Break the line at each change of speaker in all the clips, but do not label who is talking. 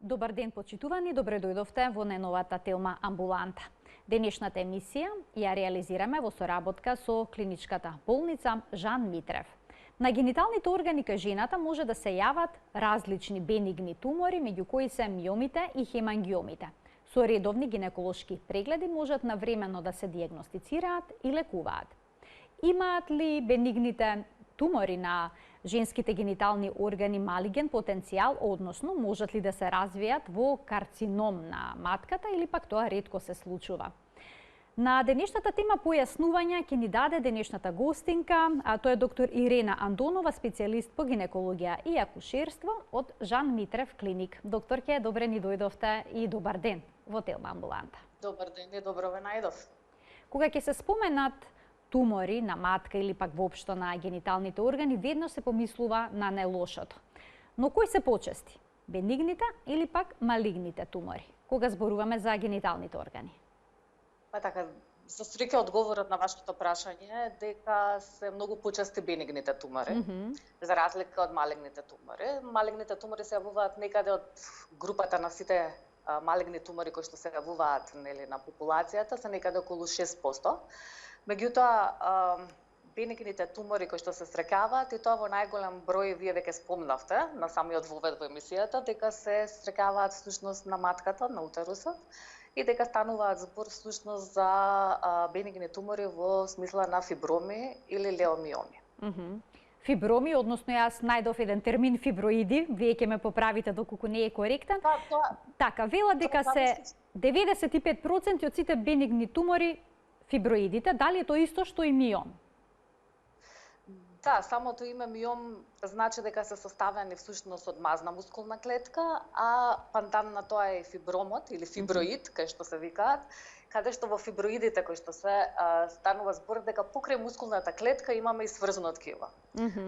Добар ден, почитувани, добре дојдовте во најновата телма Амбуланта. Денешната емисија ја реализираме во соработка со клиничката болница Жан Митрев. На гениталните органи кај жената може да се јават различни бенигни тумори, меѓу кои се миомите и хемангиомите. Со редовни гинеколошки прегледи можат навремено да се дијагностицираат и лекуваат. Имаат ли бенигните тумори на женските генитални органи малиген потенцијал, односно можат ли да се развијат во карцином на матката или пак тоа ретко се случува? На денешната тема појаснување ќе ни даде денешната гостинка, а тоа е доктор Ирена Андонова, специјалист по гинекологија и акушерство од Жан Митрев клиник. Докторке, добре ни дојдовте и добар ден во телма Амбуланта.
Добар ден и добро ве најдов.
Кога ќе се споменат тумори на матка или пак воопшто на гениталните органи, веднаш се помислува на најлошото. Но кои се почести? Бенигните или пак малигните тумори? Кога зборуваме за гениталните органи?
Па така, со среќа одговорот на вашето прашање е дека се многу почести бенигните тумори, за разлика од малигните тумори. Малигните тумори се јавуваат некаде од групата на сите малигни тумори кои што се јавуваат на популацијата, се некаде околу 6%. Меѓутоа, бенигните тумори кои што се среќаваат, и тоа во најголем број, вие веќе спомнавте на самиот вовед во емисијата, дека се среќаваат всушност на матката, на утерусот, и дека стануваат збор всушност за бенигни тумори во смисла на фиброми или леомиоми.
Фиброми, односно јас најдов еден термин фиброиди, вие ќе ме поправите доколку не е коректен. Така, вела дека се 95% од сите бенигни тумори фиброидите, дали е тоа исто што и миом?
Да, самото име миом значи дека се составени всушност од мазна мускулна клетка, а пандан на тоа е фибромот или фиброид, кај што се викаат, каде што во фиброидите кои што се станува збор дека покрај мускулната клетка имаме и сврзано ткиво.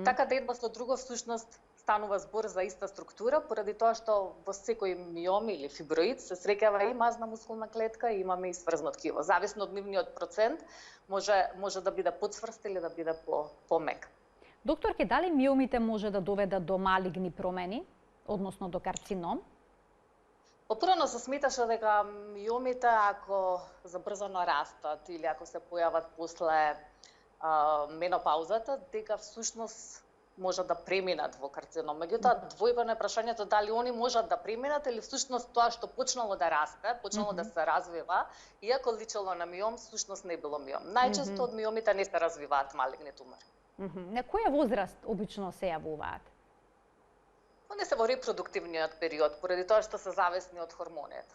Така да едно со друго всушност станува збор за иста структура, поради тоа што во секој миом или фиброид се среќава и мазна мускулна клетка и имаме и сврзано ткиво. Зависно од нивниот процент, може да биде подсврст или да биде помек.
Докторке, дали миомите може да доведат до малигни промени, односно до карцином?
Попрвно се сметаше дека миомите, ако забрзано растат или ако се појават после менопаузата, дека всушност може да преминат во карцином. Меѓутоа, двојбено е прашањето дали они можат да преминат или всушност тоа што почнало да расте, почнало да се развива, иако личело на миом, всушност не било миом. Најчесто од миомите не се развиваат малигни тумори.
На која возраст обично се јавуваат?
Они се во репродуктивниот период, поради тоа што се зависни од хормоните.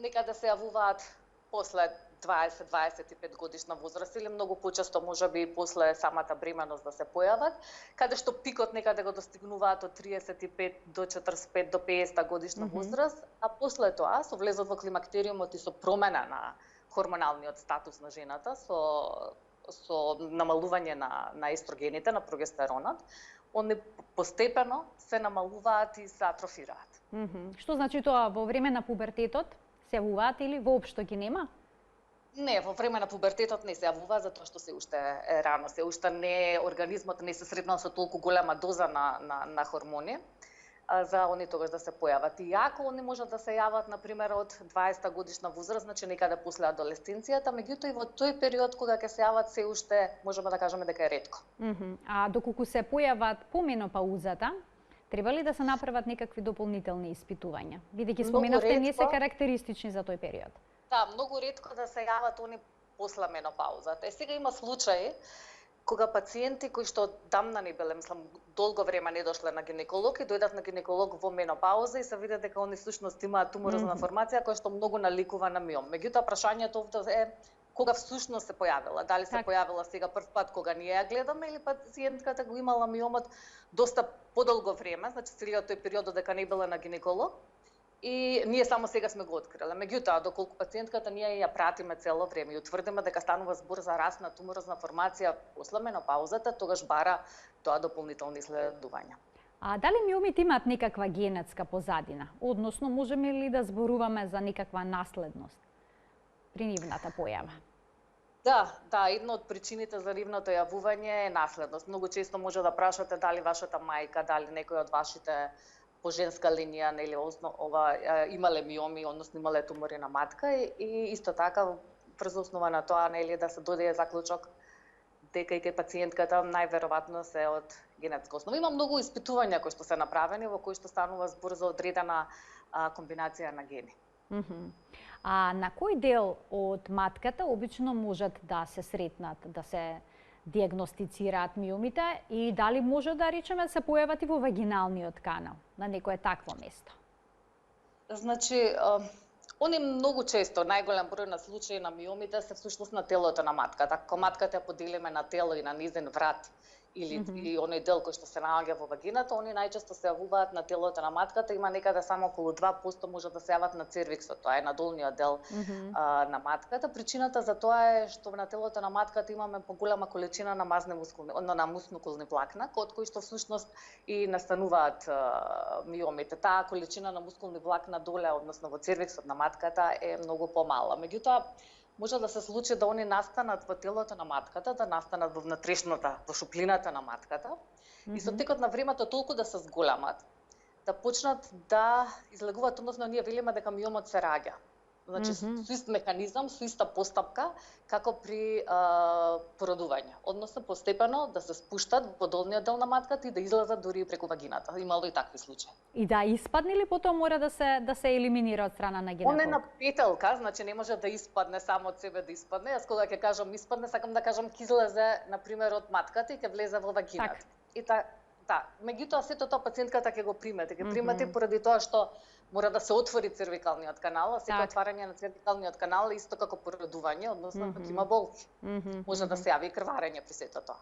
Некаде се јавуваат после 20-25 годишна возраст или многу почесто можеби и после самата бременост да се појават, каде што пикот некаде го достигнуваат од 35 до 45 до 50 годишна возраст, а после тоа со влезот во климактериумот и со промена на хормоналниот статус на жената, со намалување на естрогените, на прогестеронот, они постепено се намалуваат и се атрофираат.
Што значи тоа, во време на пубертетот се јавуваат или воопшто ги нема?
Не, во време на пубертетот не се јавува, затоа што се уште е рано, се уште не организмот не се сретнал со толку голема доза на хормони за они тогаш да се појават. Иако они можат да се јават, например, од 20 годишна возраст, значи некаде после адолесценцијата, меѓутоа и во тој период кога ќе се јават се уште можеме да кажеме дека е ретко.
А доколку се појават по менопаузата, треба ли да се направат некакви дополнителни испитувања? Бидејќи споменавте не се карактеристични за тој период.
Да, многу ретко да се јават они после менопаузата. Сега има случаи кога пациенти кои што одамна не биле, долго време не дошле на гинеколог и дојдат на гинеколог во менопауза и се види дека они всушност имаат туморозна формација која што многу наликува на миом. Меѓутоа прашањето овде е кога всушност се појавила, дали се појавила сега прв пат кога ние ја гледаме или пациентката го имала миомот доста подолго време, значи целиот тој период дека не била на гинеколог. И ние само сега сме го откриле. Меѓутоа, доколку пациентката ние ја пратиме цело време и утврдиме дека станува збор за раст на туморозна формација после менопаузата, тогаш бара тоа дополнителни исследувања.
А дали миомите имаат некаква генетска позадина? Односно, можеме ли да зборуваме за некаква наследност при нивната појава?
Да, една од причините за нивното јавување е наследност. Многу често може да прашате дали вашата мајка, дали некој од вашите по женска линија, нели, имале миоми, односно имале тумори на матка и исто така врз основа на тоа, нели, да се додаде заклучок дека и кај пациентката најверојатно се од генетска основа. Има многу испитувања кои што се направени во кои што станува збор за одредена комбинација на гени.
А на кој дел од матката обично можат да се сретнат, да се диагностицираат миомите и дали може да речеме се појават и во вагиналниот канал, на некое такво место?
Значи, они многу често, најголем број на случаи на миомите се всушност на телото на матката. Ако матката ја поделиме на тело и на низен врат или оној дел кој што се наоѓа во вагината, они најчесто се јавуваат на телото на матката, има некаде само околу 2% може да се јават на цервиксот, тоа е на долниот дел на матката. Причината за тоа е што на телото на матката имаме поголема количина на на мускулни влакна, од кои што всушност и настануваат миомите. Таа количина на мускулни влакна доле, односно во цервиксот на матката е многу помала. Меѓутоа, може да се случи да они настанат во телото на матката, да настанат во внатрешната, во шуплината на матката, и со текот на времето толку да се зголемат, да почнат да излегуваат, односно ние велиме дека миомот се раѓа. Значи, со ист механизам, со иста постапка, како при породување. Односно, постепено да се спуштат во долниот дел на матката и да излезат дури и преку вагината. Имало и такви случаи.
И да испадне ли потоа мора да се елиминира од страна на гинеколог?
Он е на петелка, значи не може да испадне само од себе да испадне. Јас кога ќе кажам испадне, сакам да кажам ќе излезе на пример од матката и ќе влезе во вагината. И меѓутоа сето тоа пациентката ќе го примети. Ќе примети поради тоа што мора да се отвори цервикалниот канал, а секој отварање на цервикалниот канал е исто како породување, односно пак има болки. Може да се јави и крварење при сето тоа.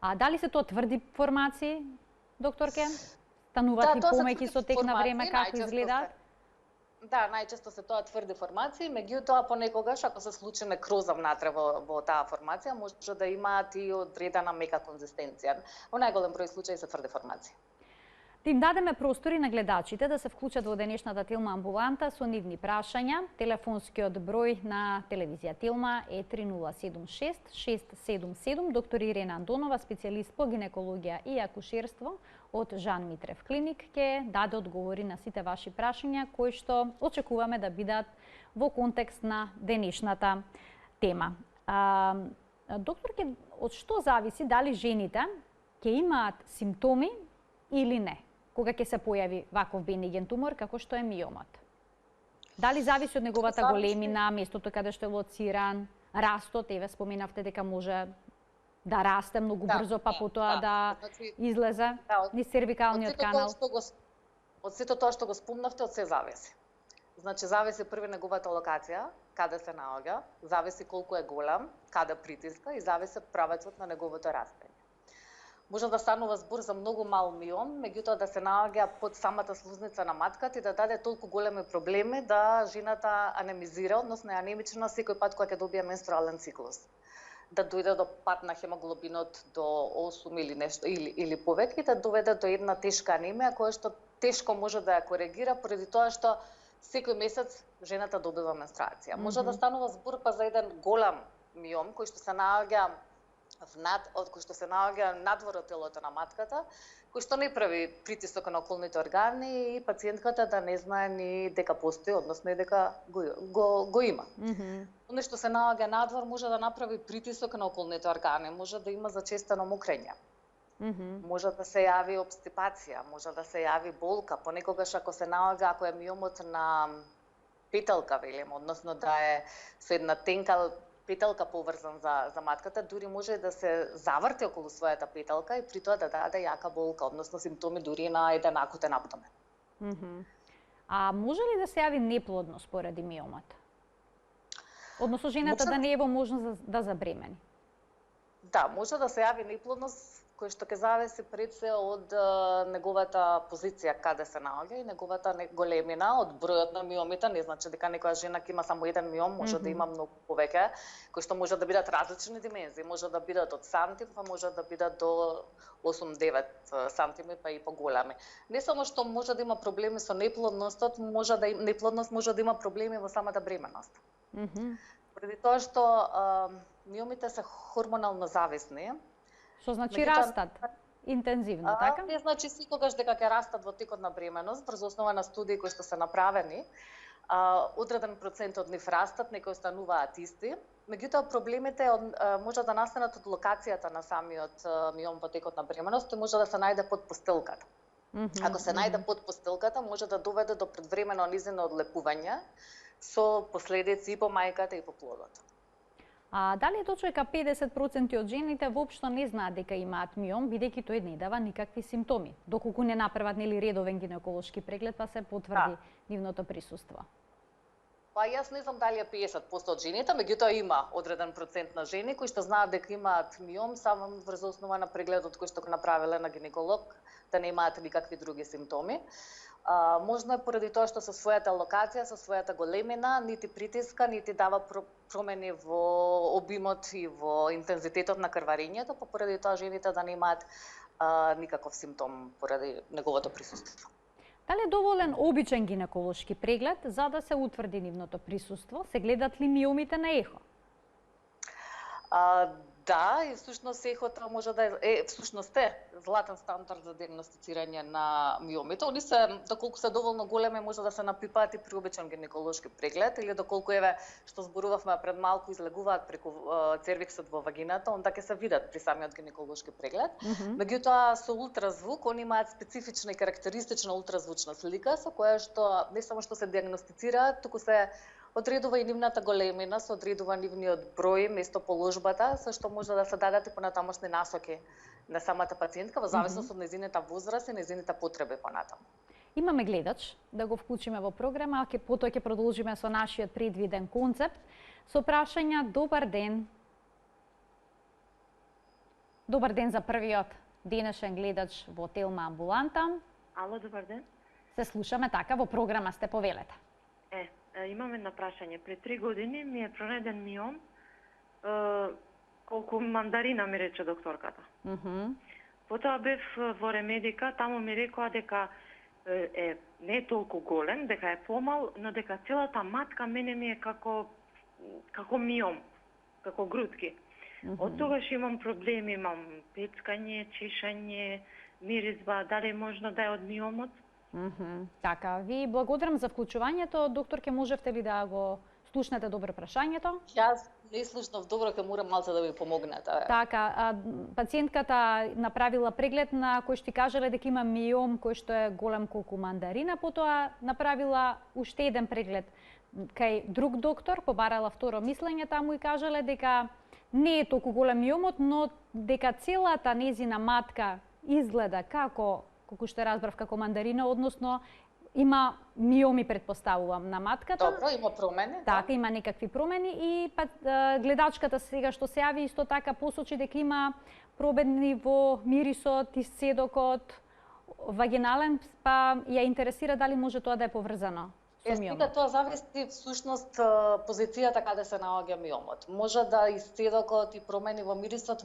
А дали се тоа тврди формации, докторке? Стануваат ли помеки со тек на време, како изгледаат?
Да, најчесто се тоа тврди формации, меѓутоа понекогаш ако се случи некроза внатре во таа формација, може да имаат и одредена мека конзистенција. Во најголем број случаи се тврди формации.
Да им дадеме простори на гледачите да се вклучат во денешната Тилма амбуланта со нивни прашања. Телефонскиот број на телевизија Тилма е 3076 677. Доктор Ирена Андонова, специјалист по гинекологија и акушерство од Жан Митрев клиник, ќе даде одговори на сите ваши прашања кои што очекуваме да бидат во контекст на денешната тема. Докторке, од што зависи дали жените ќе имаат симптоми или не, кога ќе се појави ваков бениген тумор како што е миомот? Дали зависи од неговата големина, местото каде што е лоциран, растот, еве споменавте дека може да расте многу брзо, па потоа да излезе низ цервикалниот канал?
Од сето тоа што го спомнавте, од се зависи. Значи, зависи први неговата локација, каде се наоѓа, зависи колку е голем, каде притиска и зависи правецот на неговото растење. Може да станува збор за многу мал миом, меѓутоа да се наоѓа под самата слузница на матката и да даде толку големи проблеми да жената анемизира, односно е анемична секој пат кога ќе добие менструален циклус. Да дојде до пат на хемоглобинот до 8 или нешто или повеќе, да доведе до една тешка анемија која што тешко може да ја коригира поради тоа што секој месец жената добива менструација. Може да станува збор па за еден голем миом кој што се наоѓа кој што се наоѓа надвор од телото на матката, кој што не прави притисок на околните органи и пациентката да не знае ни дека постои, односно и дека го има. Оно што се наоѓа надвор може да направи притисок на околните органи, може да има зачестено мокрење. Може да се јави обстипација, може да се јави болка, понекогаш ако се наоѓа, ако е миомот на петелка, велим, односно да е со една тенка петелка поврзан за матката, дури може да се заврти околу својата петелка и при тоа да даде јака болка, односно симптоми дури на еден акутен абдомен.
А може ли да се јави неплодност поради миомот? Односно жената да не е во можност да забремени?
Да, може да се јави неплодност кој што ќе зависи пред се од неговата позиција каде се наоѓа и неговата големина, од бројот на миомите. Не значи дека некоја жена ќе има само еден миом, може да има многу повеќе, кои што може да бидат различни димензии, може да бидат од сантим, па може да бидат до 8-9 сантими, па и поголеми. Не само што може да има проблеми со неплодноста, неплодност може да има проблеми во самата бременост. Преди тоа што миомите се хормонално зависни.
Што значи растат интензивно, така?
Не значи секогаш дека ќе растат во текот на бременост, врз основа на студии кои што се направени. Одреден процент од нив растат, некои остануваат исти. Меѓутоа проблемите може да настанат од локацијата на самиот миом во текот на бременост, тој може да се најде под постелката. Ако се најде под постелката, може да доведе до предвремено низино одлепување со последици и по мајката и по плодот.
А дали е точно дека 50% од жените воопшто не знаат дека имаат миом, бидејќи тој не дава никакви симптоми, доколку не направат редовен гинеколошки преглед, па се потврди нивното присуство?
Па јас не знам дали е 50% од жените, меѓутоа има одреден процент на жени кои што знаат дека имаат миом само врз основа на прегледот кој што го направиле на гинеколог, да не имаат никакви други симптоми. Можно е поради тоа што со својата локација, со својата големина, нити притиска, нити дава промени во обимот и во интензитетот на крварењето, па поради тоа жените да не имаат никаков симптом поради неговото присуство.
Дали е доволен обичен гинеколошки преглед за да се утврди нивното присуство? Се гледат ли миомите на ехо?
Да, и всушност ехото може да всушност е златен стандард за диагностицирање на миомите. Они се, доколку се доволно големи, може да се напипаат и при обичен гинеколошки преглед, или доколку што зборувавме пред малку, излегуваат преку цервиксот во вагината, онда ќе се видат при самиот гинеколошки преглед. Меѓутоа со ултразвук они имаат специфична и карактеристична ултразвучна слика со која што не само што се диагностицираат, туку се одредува и нивната големина, се одредува нивниот број, местоположбата, со што може да се дадат и понатамошни насоки на самата пациентка во зависност од нејзината возраст и нејзините потреби понатаму.
Имаме гледач, да го вклучиме во програма, а потоа ќе продолжиме со нашиот предвиден концепт со прашања. Добар ден. Добар ден за првиот денешен гледач во Телма амбуланта.
Ало, добар ден.
Се слушаме, така, во програма сте, повелете.
Имам едно прашање. Пред 3 години ми е пронајден миом, колку мандарина ми рече докторката. Потоа бев во Ремедика, таму ми рекоа дека не е толку голем, дека е помал, но дека целата матка мене ми е како миом, како грудки. Од тогаш имам проблеми, имам пецкање, чешање, миризба, дали можно да е од миомот?
Така, ви благодарам за вклучувањето. Докторке, можевте ли да го слушнете добро прашањето?
Јас не слушнав добро, ке морам малце да ви помогнете.
Така, пациентката направила преглед на кој што кажале дека има миом кој што е голем колку мандарина, потоа направила уште еден преглед кај друг доктор, побарала второ мислење таму и кажале дека не е толку голем миомот, но дека целата незина матка изгледа колку што разбрав, како мандарина, односно има миоми, предпоставувам, на матката.
Добро, има промени.
Така, има некакви промени и гледачката сега што се јави исто така посочи дека има промени во мирисот, исцедокот, вагинален, па ја интересира дали може тоа да е поврзано со миомот.
Сега тоа зависи всушност позицијата каде се наоѓа миомот. Може да исцедокот и промени во мирисот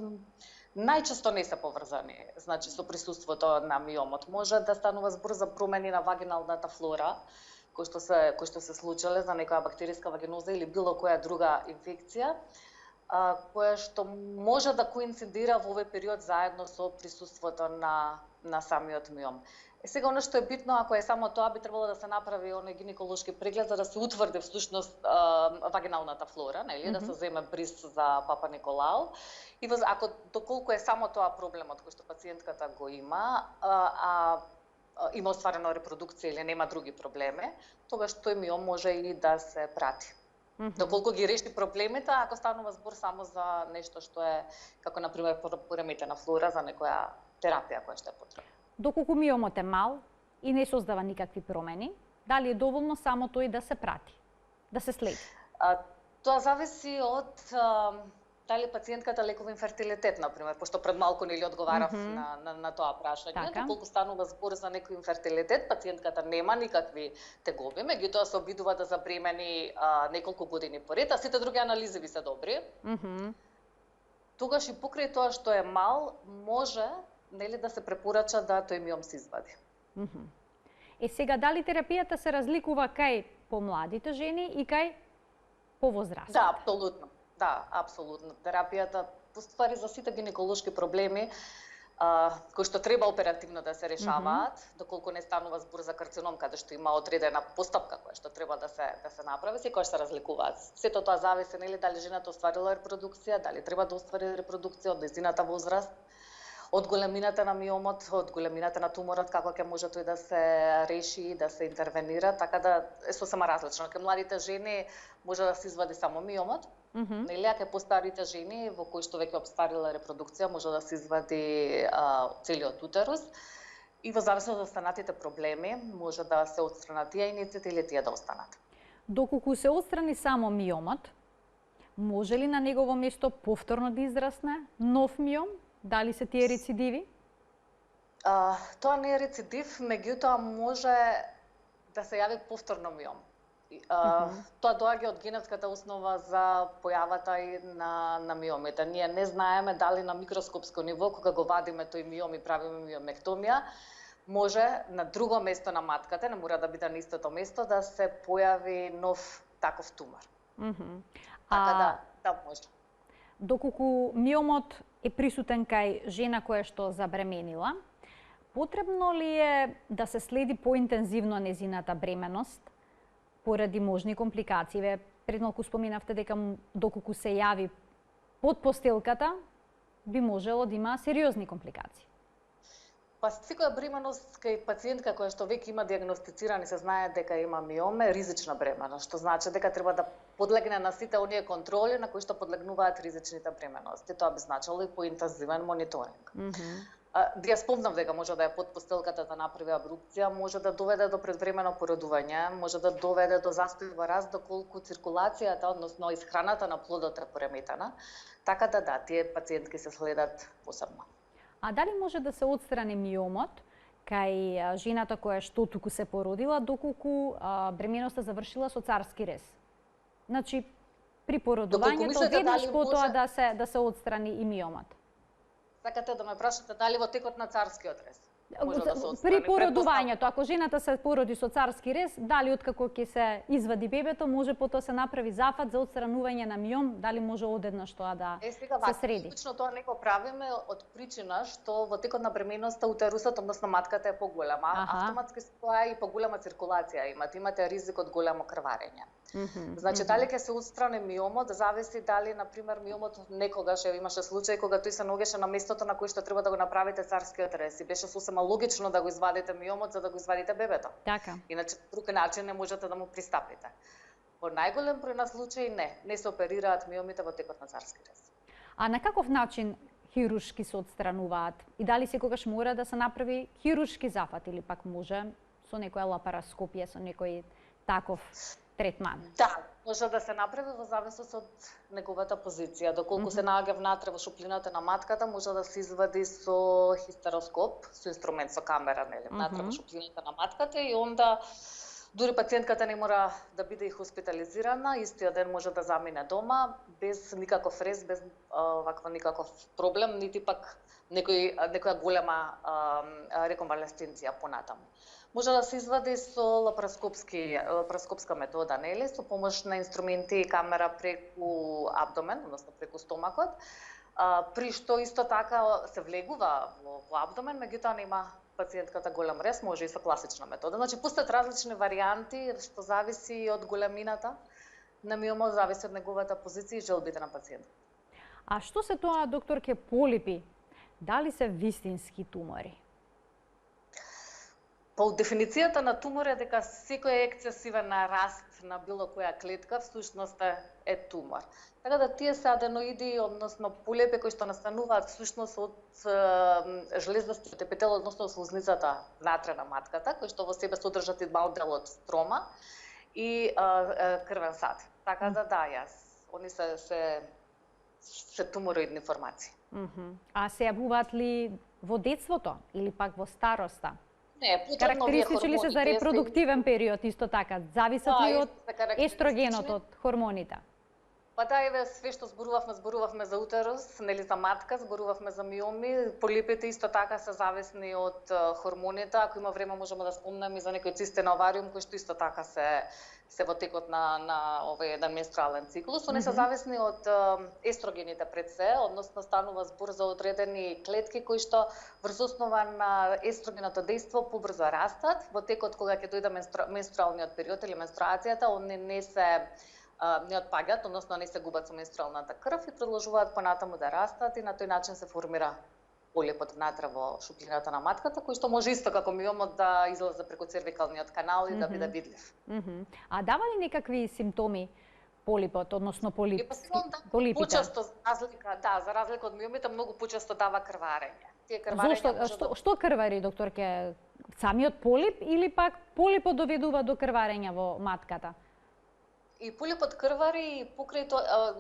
најчесто не се поврзани, значи со присуството на миомот. Може да станува збор за промени на вагиналната флора, кои што се случиле за некоја бактериска вагиноза или било која друга инфекција, која што може да коинцидира во овој период заедно со присуството на самиот миом. Сега, оно што е битно, ако е само тоа, би требало да се направи оној гинеколошки преглед за да се утврди всушност вагиналната флора, нели, да се земе бриз за Папа Николао. И ако доколку е само тоа проблемот кој што пациентката го има, има остварена репродукција или нема други проблеми, тогаш тој миом може и да се прати. Доколку ги реши проблемите, ако станува збор само за нешто што е, како например пореметена флора за некоја терапија која што е потребна.
Доколку миомот е мал и не создава никакви промени, дали е доволно само тој да се прати, да се следи?
Тоа зависи од дали пациентката лекува инфертилитет, например, пошто пред малку нели одговарав на тоа прашање.
Така.
Доколку станува збор за некој инфертилитет, пациентката нема никакви тегоби, меѓутоа се обидува да забремени неколку години поред, а сите други анализи ви се добри. Тогаш и покрај тоа што е мал, може нели да се препорача да тој миом се извади.
Сега, дали терапијата се разликува кај помладите жени и кај повозрастните?
Да, апсолутно. Да, апсолутно. Терапијата, поствари за сите гинеколошки проблеми, кои што треба оперативно да се решаваат, доколку не станува збор за карцином, каде што има одредена постапка која што треба да се направи, секогаш се разликуваат. Сето тоа зависи нели дали жената остварила репродукција, дали треба да оствари репродукција, од нејзината возраст, од големината на миомот, од големината на туморот, како ќе може тој да се реши, да се интервенира, така да е сосема различно. Кај младите жени може да се извади само миомот, нели, а кај постарите жени во кои што веќе обстарила репродукција може да се извади целиот утерус и во зависност од останатите проблеми може да се отстранат тие јајниците или тие да останат.
Доколку се отстрани само миомот, може ли на негово место повторно да израсне нов миом? Дали се тие рецидиви?
Тоа не е рецидив, меѓутоа може да се јави повторно миом. Тоа доаѓа од генетската основа за појавата и на миомите. Ние не знаеме дали на микроскопско ниво, кога го вадиме тој миом и правиме миомектомија, може на друго место на матката, не мора да биде на истото место, да се појави нов таков тумор. Така да може.
Доколку миомот е присутен кај жена која што забременила, потребно ли е да се следи поинтензивно нејзината бременост поради можни компликации? Ве пред малку споменавте дека доколку се јави под постелката, би можело да има сериозни компликации.
Па секоја бременост кај пациентка која што веќе има диагностициран и се знае дека има миом е ризична бременост, што значи дека треба да подлегне на сите оние контроли на кои што подлегнуваат ризичните бремености. Тоа би значило и поинтензивен мониторинг. Да ја спомнам дека може да е под постелката да направи абрукција, може да доведе до предвремено породување, може да доведе до застој во раст доколку циркулацијата, односно исхраната на плодот е пореметена. Така да, тие пациентки се следат посебно.
А дали може да се отстрани миомот кај жената која што туку се породила, доколку бременоста завршила со царски рез? Значи, при породувањето веднаш потоа да се отстрани и миомот.
Сакате да ме прашате дали во текот на царскиот рез?
При породувањето, ако жената се породи со царски рез, дали откако ќе се извади бебето, може потоа се направи зафат за отстранување на миом, дали може одеднаш тоа да се среди?
Точно тоа не го правиме од причина што во текот на бременоста утерусот, односно матката е поголема, автоматски тоа и поголема циркулација имате ризик од големо крварење. Значи дали ќе се отстрани миомот, зависи дали на пример миомот некогаш имаше случај кога тој се наоѓаше на местото на кој што треба да го направите царскиот рез и беше сосема логично да го извадите миомот за да го извадите бебето.
Така.
Иначе друг начин не можете да му пристапите. Во најголем број на случаи не се оперираат миомите во текот на царски рез.
А на каков начин хируршки се отстрануваат? И дали секогаш мора да се направи хируршки зафат или пак може со некоја лапароскопија, со некој таков третман?
Да, може да се направи во зависност од неговата позиција. Доколку се наоѓа внатре во шуплината на матката, може да се извади со хистероскоп, со инструмент со камера, нели, внатре во шуплината на матката и онда дури пациентката не мора да биде и хоспитализирана, истиот ден може да замине дома без никаков рез, без никаков проблем, нити пак некоја голема реконвалесценција понатаму. Може да се извади со лапароскопска метода, нели, со помош на инструменти и камера преку абдомен, односно преку стомакот, при што исто така се влегува во абдомен, меѓутоа нема пациентката голем рез, може и со класична метода. Значи, постојат различни варијанти, што зависи од големината на миомот, зависи од неговата позиција и желбите на пациентот.
А што се тоа, докторке, полипи? Дали се вистински тумори?
По дефиницијата на тумор е дека секој ексцесивен нараст на било која клетка всушност е тумор. Така да тие се аденоиди, односно полипи кои што настануваат всушност од железастиот епител, односно слузницата внатре на матката, кои што во себе содржат и мал дел од строма и крвен сад. Така да, они се тумороидни формации.
А се јавуваат ли во детството или пак во староста?
Не,
карактеристични ли се за репродуктивен период исто така? Зависат ли од естрогенот, од хормоните?
Па да, еве, све што зборувавме за утерус, нели за матка, зборувавме за миоми, полипите исто така се зависни од хормоните, ако има време можеме да спомнеме и за некој цистен овариум кој што исто така се во текот на овој еден менструален циклус, они се зависни од естрогените пред се, односно станува збор за одредени клетки кои што врз основа на естрогеното дејство побрзо растат, во текот кога ќе дојде менструалниот период или менструацијата, они не отпаѓаат, односно не се губат со менструалната крв и продолжуваат понатаму да растат и на тој начин се формира полипот внатре во шупљината на матката, кој што може исто како миомот да излезе преку цервикалниот канал и да биде видлив.
А дава ли некакви симптоми полипот, односно полипите?
Почесто, за разлика од миомите, многу почесто дава крварење.
Зошто? Што крвари, докторке? Самиот полип или пак полипот доведува до крварење во матката?
И полипот крвари, и покрај тоа,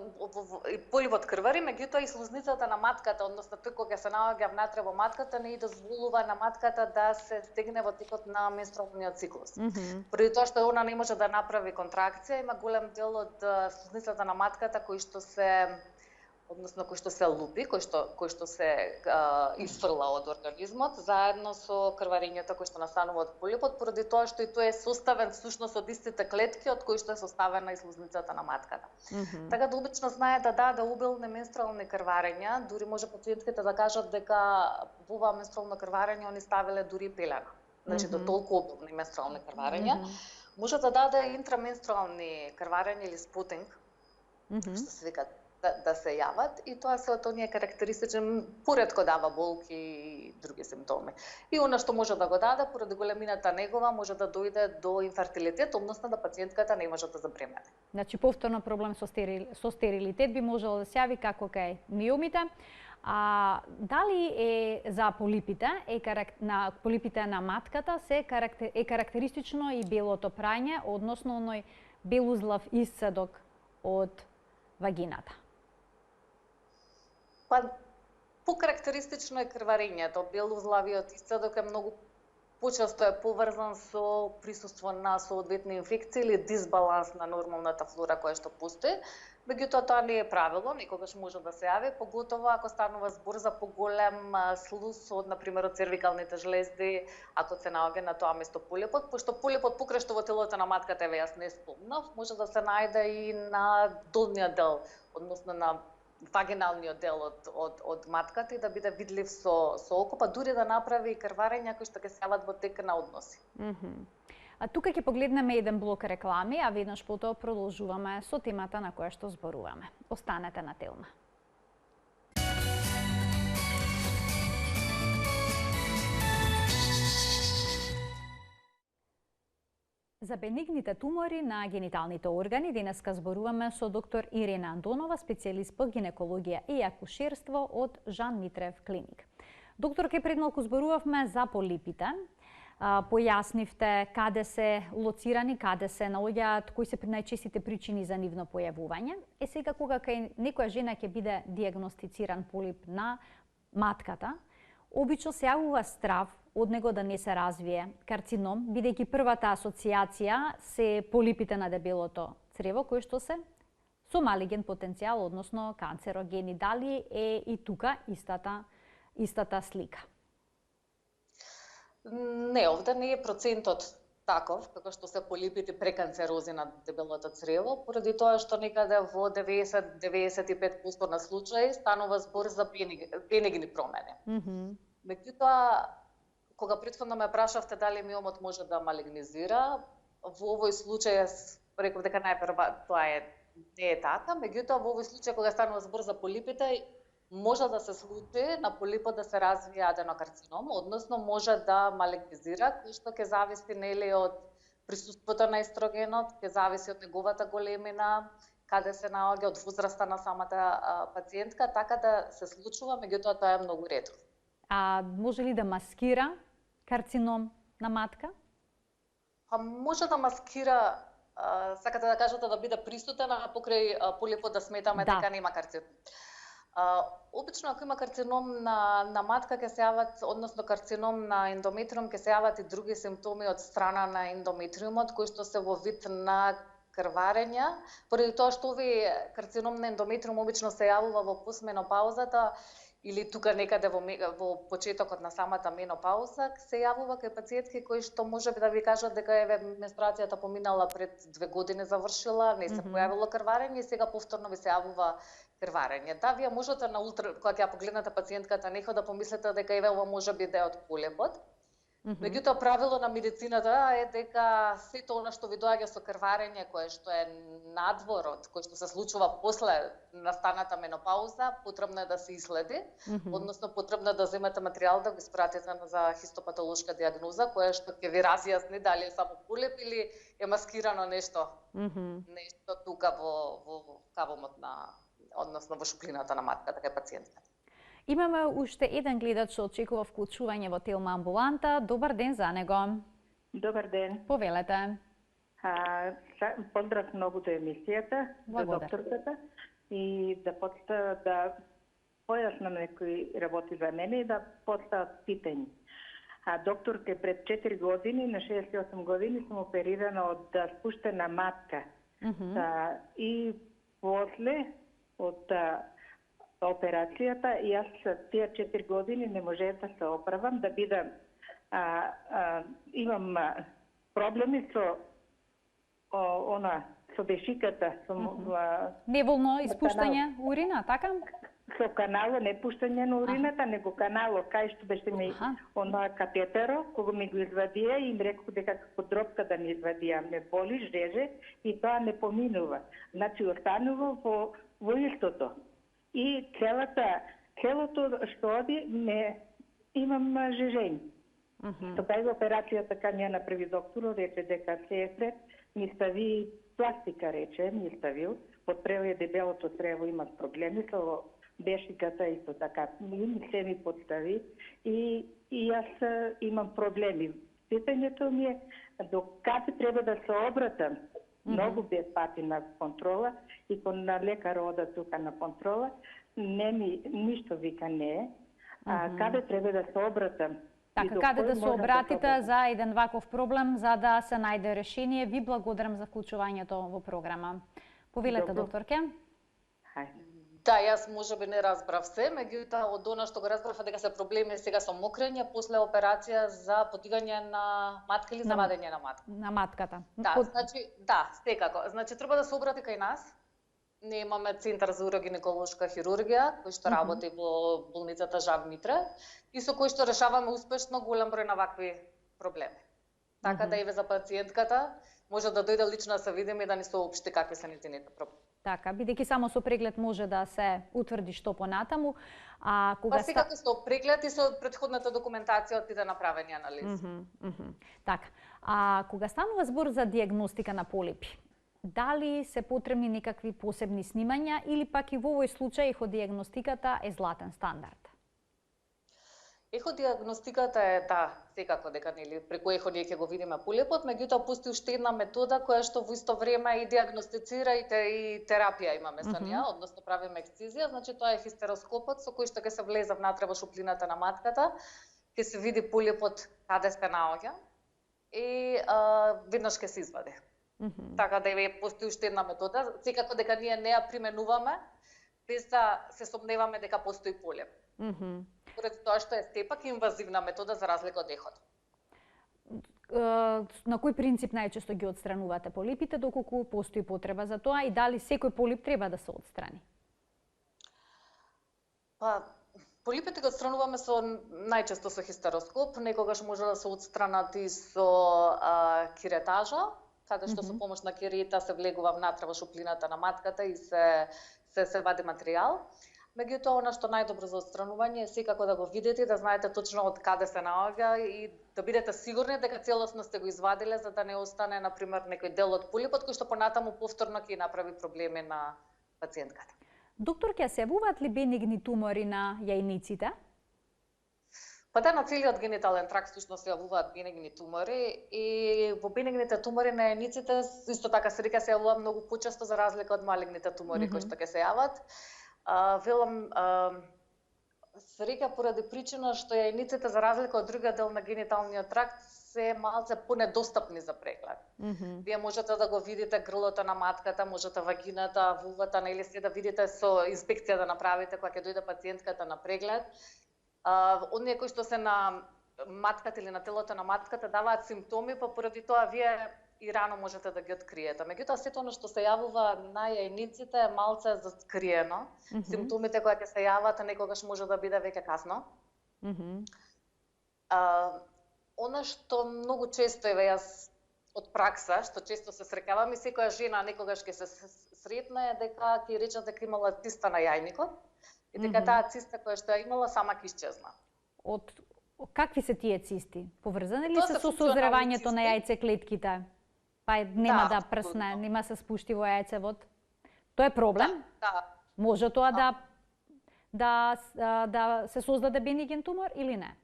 полипот крвари, меѓутоа и слузницата на матката, односно тој кога се наоѓа внатре во матката, не и дозволува на матката да се стегне во текот на менструалниот циклус. Поради тоа што она не може да направи контракција, има голем дел од слузницата на матката кој што се лупи, кој што се исфрла од организмот, заедно со крварењето кој што настанува од полипот, поради тоа што и тој е составен всушност од истите клетки од кои што е составена и слузницата на матката. Така да обично знае да убилне менструални крварења, дури може пациентките да кажат дека во ова менструално крварење они ставиле дури пелена. Значи до толку обилни менструални крварења. Може да даде интраменструални крварења или спутинг, што се вика да се јават, и тоа се од оние карактеристичен, поретко дава болки и други симптоми. И она што може да го даде, поради големината негова, може да дојде до инфертилитет, односно да пациентката не може да забремене.
Значи повторно проблем со стерилитет би можело да се јави како кај миомите. А дали е за полипите, на полипите на матката е карактеристично и белото прање, односно оној белузлав исцедок од вагината?
Па, покарактеристично е крварењето. Белузлавиот исцедок е многу почесто е поврзан со присуство на соодветни инфекции или дисбаланс на нормалната флора која што постои. Меѓутоа тоа не е правило, некогаш може да се јави, поготово ако станува збор за поголем слуз од, например, од цервикалните жлезди, ако се наоѓа на тоа место полипот, пошто полипот покрај што во телото на матката, еве јас не спомнав, може да се најде и на долниот дел, односно на вагиналниот дел од матката и да биде видлив со око, па дури да направи крварења кои што ќе се јават во тек на односи.
А тука ќе погледнеме еден блок реклами, а веднаш потоа продолжуваме со темата на која што зборуваме. Останете на Телма. За бенигните тумори на гениталните органи денеска зборуваме со доктор Ирена Андонова, специјалист по гинекологија и акушерство од Жан Митрев клиник. Доктор, ке пред малку зборувавме за полипите. Појаснивте каде се лоцирани, каде се наоѓаат, кои се најчестите причини за нивно појавување. Сега кога кај некоја жена ќе биде диагностициран полип на матката, обично се јавува страв од него да не се развие карцином, бидејќи првата асоциација се полипите на дебелото црево, кои што се со малиген потенцијал, односно канцерогени. Дали е и тука истата слика?
Не, овде не е процентот таков, како што се полипите преканцерози на дебелото црево, поради тоа што некаде во 90-95% на случаи станува збор за бенигни промени. Меѓутоа, кога претходно ме прашавте дали миомот може да малигнизира, во овој случај јас реков дека најпрва тоа не е така, меѓутоа во овој случај кога станува збор за полипите, може да се случи на полипот да се развие аденокарцином, односно може да малигнизира, кој што ќе зависи нели од присуството на естрогенот, ќе зависи од неговата големина, каде се наоѓа, од возраста на самата пациентка, така да се случува, меѓутоа тоа е многу ретко.
А може ли да маскира карцином на матка?
Па може да маскира, сакате да кажете да биде присутен, а покрај полипот да сметаме дека нема карцином. Обично ако има карцином на матка ќе се јават, односно карцином на ендометриум ќе се јават и други симптоми од страна на ендометриумот кои што се во вид на крварења, поради тоа што овој карцином на ендометриум обично се јавува во постменопаузата или тука некаде во почетокот на самата менопауза, се јавува кај пациентки кои што можеби да ви кажат дека еве менструацијата поминала пред 2 години завршила, не се појавило крварење и сега повторно ви се јавува крварење. Да, вие можете на кога ќе ја погледнете пациентката нехо да помислите дека еве ова можеби да е од полипот. Меѓутоа правило на медицината е дека сето она што ви доаѓа со крварење кое што е надвор од кој што се случува после настаната менопауза, потребно е да се иследи, односно потребно е да земете материјал да го испратите за хистопатолошка дијагноза која што ќе ви разјасни дали е само полип или е маскирано нешто. Нешто тука во кавомот на, односно во шуплината на матката кај пациентката.
Имаме уште еден гледач што очекува вклучување во Телма амбуланта. Добар ден за него.
Добар ден.
Повелете.
Поздрав многу до емисијата, до докторката и да појаснам некои работи за мене и да постават питање. Докторке, пред 4 години, на 68 години, сум оперирана од спуштена матка. И после од операцијата и јас тие 4 години не можев да се оправам, да бидам имам проблеми со со бешиката, со
неволно испуштање урина, така?
Со канало, не пуштање на урината, него канало, кај што беше ми катетеро, кога ми го извадија и ми рекол дека како дропка да ми извадија, ме боли, жреже и тоа не поминува. Значи останува во истото. И целото што оди имам жежење. Што кај операцијата кај ја направи доктор, рече дека се е пред, ми стави пластика, рече, ми ставил, под превој дебелото црево има проблеми со бешиката и со така, се ми подстави и јас имам проблеми. Питањето ми е до каде треба да се обратам. Многу без пати на контрола и на лекар ода тука на контрола, ништо вика не. Каде треба да се обратам?
Така, каде да се обратите за еден ваков проблем, за да се најде решение? Ви благодарам за вклучувањето во програма. Повелете, докторке.
Да, јас можеби не разбрав се, меѓутоа од она што го разбрав дека се проблеми сега со мокрење после операција за подигање на матка или за вадење на матка.
На матката.
Да, секако. Значи треба да се обрати кај нас. Ние имаме центар за урогинеколошка хирургија кој што работи во болницата Жан Митре и со кој што решаваме успешно голем број на вакви проблеми. Така да еве за пациентката може да дојде лично да се видиме и да ни соопшти какви се нејзините проблеми.
Така, бидејќи само со преглед може да се утврди што понатаму,
секако со преглед и со претходната документација од тие направени анализи.
Така, кога станува збор за дијагностика на полипи, дали се потребни некакви посебни снимања или пак и во овој случај еходијагностиката е златен стандард?
Еходијагностиката е секако дека преку ехо ние ќе го видиме полипот, меѓутоа постои уште една метода која што во исто време и дијагностицира и терапија имаме со неа, односно правиме ексцизија, значи тоа е хистероскопот со кој што ќе се влезе внатре во шуплината на матката, ќе се види полипот каде се наоѓа и веднаш ќе се извади. Така да постои уште една метода, секако дека ние не ја применуваме без да се сомневаме дека постои полип. Поради тоа што е сепак инвазивна метода за разлика од ехот.
На кој принцип најчесто ги отстранувате полипите, доколку постои потреба за тоа и дали секој полип треба да се отстрани?
Полипите ги отстрануваме најчесто со хистероскоп, некогаш може да се отстранат и со киретажа, каде што со помош на кирета се влегува внатре во шуплината на матката и се вади материјал. Меѓутоа, она што најдобро за отстранување е секако да го видите и да знаете точно од каде се наоѓа и да бидете сигурни дека целосно сте го извадиле за да не остане, например, некој дел од полипот кој што понатаму повторно ќе направи проблеми на пациентката.
Доктор, ќе се јавуваат ли бенигни тумори на јајниците?
На целиот генитален тракт всушност се јавуваат бенигни тумори и во бенигните тумори на јајниците исто така се јавуваат многу почесто за разлика од малигните тумори кои што ќе се јават. Велам, Среќа поради причина што јајниците за разлика од другиот дел на гениталниот тракт се малце понедостапни за преглед. Вие можете да го видите грлото на матката, можете вагината, вулвата, или се да видите со инспекција да направите кога ќе дојде пациентката на преглед. Оние кои што се на матката или на телото на матката даваат симптоми, па поради тоа вие и рано можете да ги откриете. Меѓутоа, сето оно што се јавува на јајниците е малце заскриено. Симптомите кои ќе се јават некогаш може да биде веќе касно. Она што многу често еве јас од пракса, што често се срекавам и секоја жена некогаш ќе се сретне, дека ќе рече дека имала циста на јајникот и дека таа циста која што ја имала сама ќе исчезна.
Од какви се тие цисти? Поврзани ли се со созревањето на јајцеклетките? Па нема да прсне, нема се спушти во јајцевод. Тоа е проблем?
Да.
Може тоа да се создаде бениген тумор или не?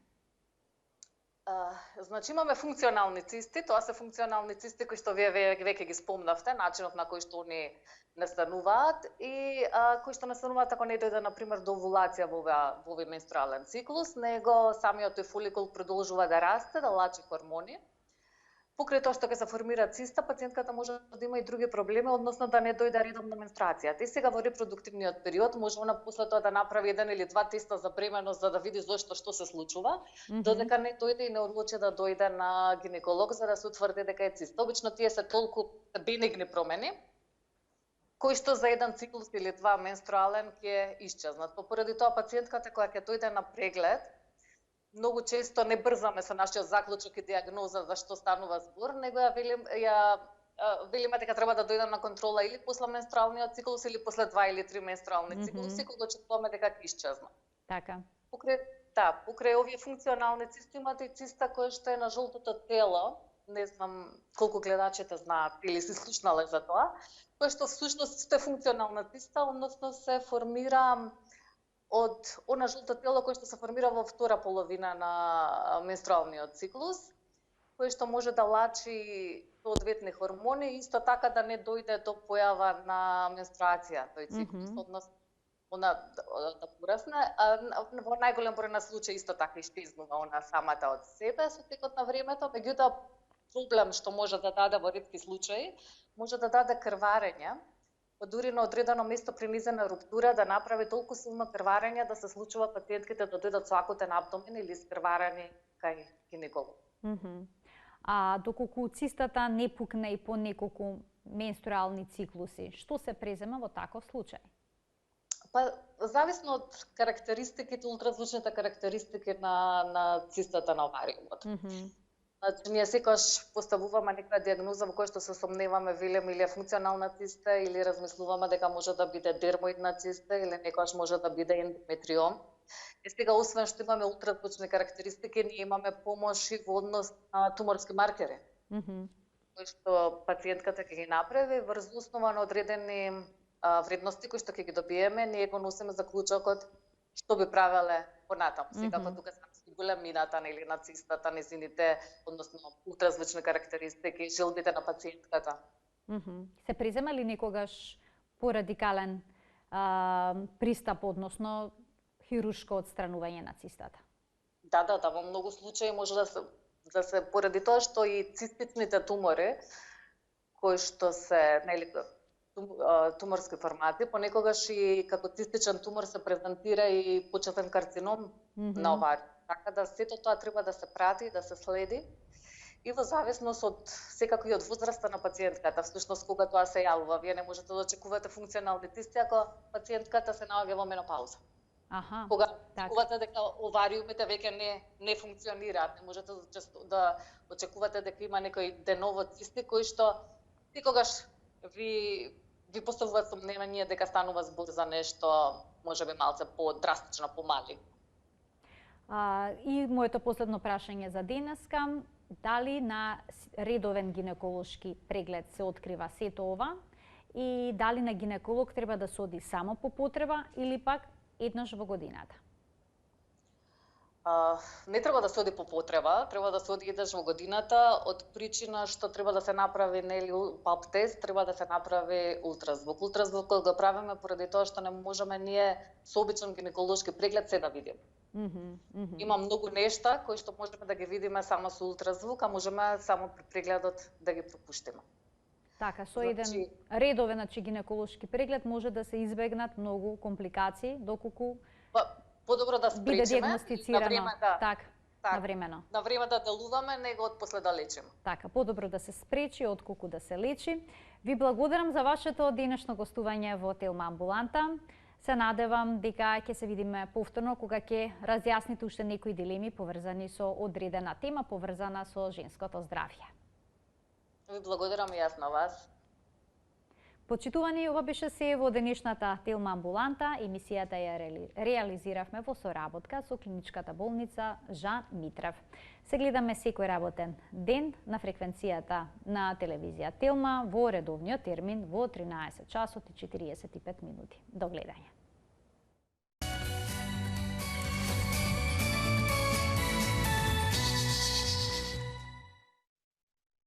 Значи имаме функционални цисти, тоа се функционални цисти кои што вие веќе ги спомнавте, начинот на кој што они настануваат и кои што настануваат ако не дојде на пример до овулација во овој менструален циклус, него самиот тој фоликул продолжува да расте, да лачи хормони. Покрај тоа што ќе се формира циста, пациентката може да има и други проблеми, односно да не дојде редовна менструација. И сега во репродуктивниот период може она после тоа да направи еден или два теста за бременност за да види зошто што се случува, додека не дојде и не одлучи да дојде на гинеколог за да се утврди дека е циста. Обично тие се толку бенигни промени кои што за еден циклус или два менструален ќе исчезнат. Поради тоа пациентката која ќе дојде на преглед многу често не брзаме со нашиот заклучок и диагноза за што станува збор, него велиме дека треба да дојдам на контрола или после менструалниот циклус или после 2 или 3 менструални циклуси, кога очекуваме дека ќе исчезна.
Така.
Покрај овие функционални цисти имате и циста која што е на жолтото тело, не знам колку гледачите знаат или се слушнале за тоа, која што всушност е функционална циста, односно се формира од она жолто тело кое што се формира во втора половина на менструалниот циклус, кое што може да лачи соодветни хормони и исто така да не дојде до појава на менструација тој циклус, односно она да порасне, во најголем број на случаи исто така исчезнува она самата од себе со текот на времето, меѓутоа проблем што може да даде во ретки случаи, може да даде крварење, дури на одредено место при низена руптура да направи толку силно крварење да се случува пациентките да дојдат со акутен абдомен или скрварени кај гинеколог.
А доколку цистата не пукне и по неколку менструални циклуси, што се презема во таков случај?
Па, зависно од карактеристиките, ултразвучните карактеристики на цистата на овариумот. Значи, ние секогаш поставуваме некоја диагноза во која што се сомневаме, велем или е функционална циста, или размислуваме дека може да биде дермоидна циста, или некогаш може да биде ендометриом. И сега, освен што имаме ултразвучни карактеристики, ние имаме помош и во однос на туморски маркери, кои што пациентката ќе ги направи врз основа на одредени вредности кои што ќе ги добиеме, ние го носиме заклучокот што би правеле понатаму. Секако тука големината или на цистата, незините, односно ултразвучни карактеристики, желбите на пациентката.
Се презема ли некогаш порадикален пристап, односно хируршко одстранување на цистата?
Да, во многу случаи може да се поради тоа што и цистичните тумори кои што се туморски формати, понекогаш и како цистичен тумор се презентира и почетен карцином на овариум. Така да сето тоа треба да се прати, да се следи и во зависност од секако и од возраста на пациентката, всушност кога тоа се јавува. Вие не можете да очекувате функционални цисти ако пациентката се наоѓа во менопауза. Кога очекувате дека овариумите веќе не функционираат, не можете да очекувате дека има некои деново цисти кои што секогаш ви поставуваат сомнение дека станува збор за нешто можеби малце по-драстично, помали.
И моето последно прашање за денеска, дали на редовен гинеколошки преглед се открива сето ова и дали на гинеколог треба да се оди само по потреба или пак еднаш во годината?
Не треба да се оди по потреба, треба да се оди еднаш во годината од причина што треба да се направи пап тест, треба да се направи ултразвук. Ултразвукот го правиме поради тоа што не можеме ние со обичен гинеколошки преглед се да видиме. Има многу нешта кои што можеме да ги видиме само со ултразвук, а можеме само при прегледот да ги пропуштиме.
Така, со еден редовен гинеколошки преглед може да се избегнат многу компликации, доколку
подобро да спречиме,
биде диагностицирано,
на време
навремено.
На време да делуваме, него од после да лечиме.
Така, подобро да се спречи отколку да се лечи. Ви благодарам за вашето денешно гостување во Телма амбуланта. Се надевам дека ќе се видиме повторно кога ќе разјасните уште некои дилеми поврзани со одредена тема поврзана со женското здравје.
Ви благодарам и јас на вас.
Почитувани, ова беше се во денешната Телма амбуланта. Емисијата ја реализиравме во соработка со клиничката болница Жан Митрев. Се гледаме секој работен ден на фреквенцијата на телевизија Телма во редовниот термин во 13 часот и 45 минути. До гледање.